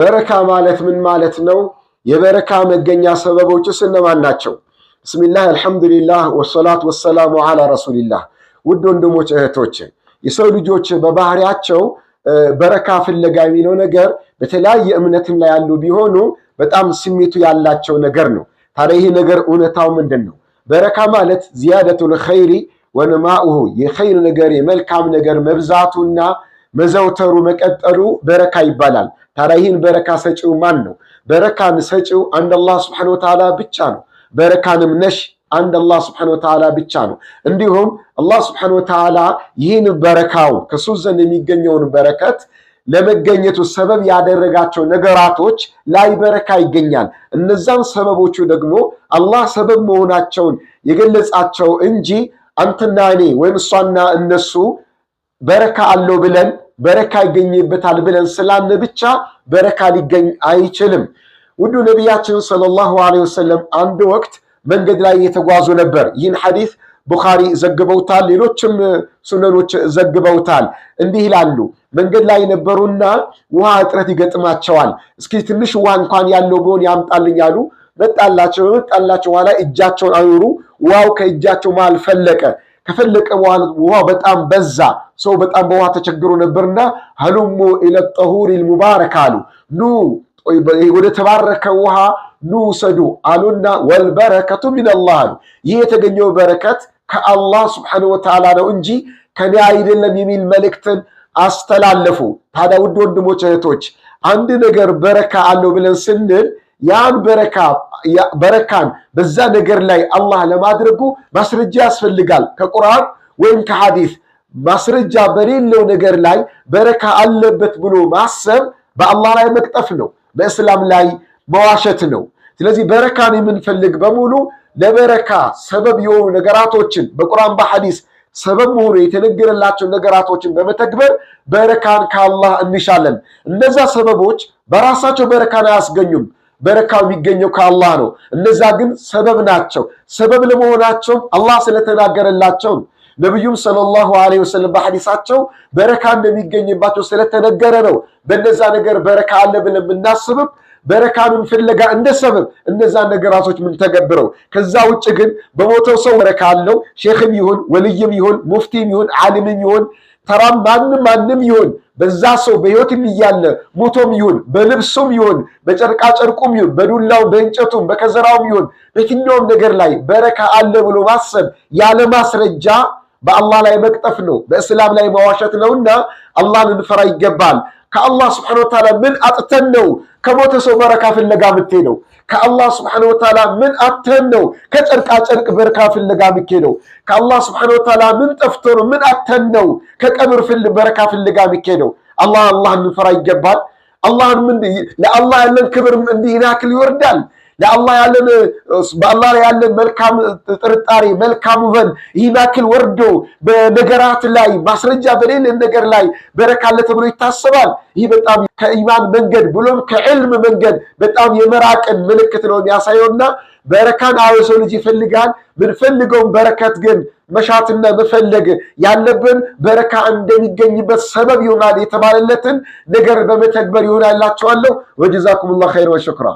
በረካ ማለት ምን ማለት ነው? የበረካ መገኛ ሰበቦችስ እነማን ናቸው? ብስሚላህ አልሐምዱሊላህ ወሰላቱ ወሰላሙ ዐላ ረሱሊላህ። ውድ ወንድሞች እህቶች፣ የሰው ልጆች በባህሪያቸው በረካ ፍለጋ የሚለው ነገር በተለያየ እምነትም ላይ ያሉ ቢሆኑ በጣም ስሜቱ ያላቸው ነገር ነው። ታዲያ ይህ ነገር እውነታው ምንድን ነው? በረካ ማለት ዚያደቱል ኸይሪ ወነማኡሁ፣ የኸይር ነገር የመልካም ነገር መብዛቱና መዘውተሩ መቀጠሉ በረካ ይባላል። ታዲያ ይህን በረካ ሰጪው ማን ነው? በረካን ሰጪው አንድ አላህ ሱብሓነሁ ወተዓላ ብቻ ነው። በረካንም ነሽ አንድ አላህ ሱብሓነሁ ወተዓላ ብቻ ነው። እንዲሁም አላህ ሱብሓነሁ ወተዓላ ይህን በረካውን ከሱ ዘንድ የሚገኘውን በረከት ለመገኘቱ ሰበብ ያደረጋቸው ነገራቶች ላይ በረካ ይገኛል። እነዛን ሰበቦቹ ደግሞ አላህ ሰበብ መሆናቸውን የገለጻቸው እንጂ አንተና እኔ ወይም እሷና እነሱ በረካ አለው ብለን በረካ ይገኝበታል ብለን ስላልን ብቻ በረካ ሊገኝ አይችልም። ውዱ ነቢያችን ሰለላሁ ዐለይሂ ወሰለም አንድ ወቅት መንገድ ላይ የተጓዙ ነበር። ይህን ሐዲስ ቡኻሪ ዘግበውታል፣ ሌሎችም ሱነኖች ዘግበውታል። እንዲህ ይላሉ፣ መንገድ ላይ ነበሩና ውሃ እጥረት ይገጥማቸዋል። እስኪ ትንሽ ውሃ እንኳን ያለው ቢሆን ያምጣልኝ አሉ። መጣላቸው በኋላ እጃቸውን አኑሩ። ውሃው ከእጃቸው መሃል ፈለቀ። ከፈለቀ በኋላ ውሃው በጣም በዛ። ሰው በጣም በውሃ ተቸግሮ ነበርና ሀሉሙ ኢለ ጠሁሪል ሙባረክ አሉ። ኑ ወደ ተባረከ ውሃ ኑ ውሰዱ አሉና ወልበረከቱ ሚነላህ አሉ። ይህ የተገኘው በረከት ከአላህ ሱብሓነሁ ወተዓላ ነው እንጂ ከኔ አይደለም የሚል መልእክትን አስተላለፉ። ታዲያ ውድ ወንድሞች እህቶች፣ አንድ ነገር በረካ አለው ብለን ስንል ያን በረካን በዛ ነገር ላይ አላህ ለማድረጉ ማስረጃ ያስፈልጋል። ከቁርአን ወይም ከሐዲስ ማስረጃ በሌለው ነገር ላይ በረካ አለበት ብሎ ማሰብ በአላህ ላይ መቅጠፍ ነው፣ በእስላም ላይ መዋሸት ነው። ስለዚህ በረካን የምንፈልግ በሙሉ ለበረካ ሰበብ የሆኑ ነገራቶችን በቁርአን በሐዲስ ሰበብ መሆኑ የተነገረላቸው ነገራቶችን በመተግበር በረካን ከአላህ እንሻለን። እነዛ ሰበቦች በራሳቸው በረካን አያስገኙም። በረካው የሚገኘው ከአላህ ነው። እነዛ ግን ሰበብ ናቸው። ሰበብ ለመሆናቸው አላህ ስለተናገረላቸው ነው። ነብዩም ሰለላሁ ዐለይሂ ወሰለም በሐዲሳቸው በረካ እንደሚገኝባቸው ስለተነገረ ነው። በነዛ ነገር በረካ አለ ብለን የምናስብም በረካንም ፍለጋ እንደ ሰበብ እነዛ ነገራቶች ምን ተገብረው። ከዛ ውጭ ግን በሞተው ሰው በረካ አለው። ሼኽም ይሁን ወልይም ይሁን ሙፍቲም ይሁን ዓሊምም ይሁን ተራም ማንም ይሁን በዛ ሰው በህይወትም እያለ ሞቶም ይሁን በልብሱም ይሁን በጨርቃ ጨርቁም ይሁን በዱላው በእንጨቱም በከዘራውም ይሁን በየትኛውም ነገር ላይ በረካ አለ ብሎ ማሰብ ያለ ማስረጃ በአላህ ላይ መቅጠፍ ነው፣ በእስላም ላይ መዋሸት ነውና አላህን እንፈራ ይገባል። ከአላህ ሱብሓነሁ ወተዓላ ምን አጥተን ነው ከሞተ ሰው በረካ ፍለጋ የምትሄደው? ከአላህ ሱብሓነሁ ወተዓላ ምን አጥተን ነው ከጨርቃ ጨርቅ በረካ ፍለጋ የምትሄደው? ከአላህ ሱብሓነሁ ወተዓላ ምን ጠፍቶ ነው ምን አጥተን ነው ከቀብር በረካ ፍለጋ የምትሄደው? አላህን እንፈራ ይገባል። ለአላህ ያለን ክብር እንዲህ ያክል ይወርዳል። ለአላህ ያለን በአላህ ላይ ያለን መልካም ጥርጣሬ መልካም ወን ይህን ያክል ወርዶ በነገራት ላይ ማስረጃ በሌለ ነገር ላይ በረካ አለ ተብሎ ይታሰባል። ይህ በጣም ከኢማን መንገድ ብሎም ከዕልም መንገድ በጣም የመራቅን ምልክት ነው የሚያሳየውና በረካን ሰው ልጅ ይፈልጋል። ምንፈልገውን በረከት ግን መሻትና መፈለግ ያለብን በረካ እንደሚገኝበት ሰበብ ይሆናል የተባለለትን ነገር በመተግበር ይሆናላችኋለሁ። ወጀዛኩሙላሁ ኸይረን ወሽክራ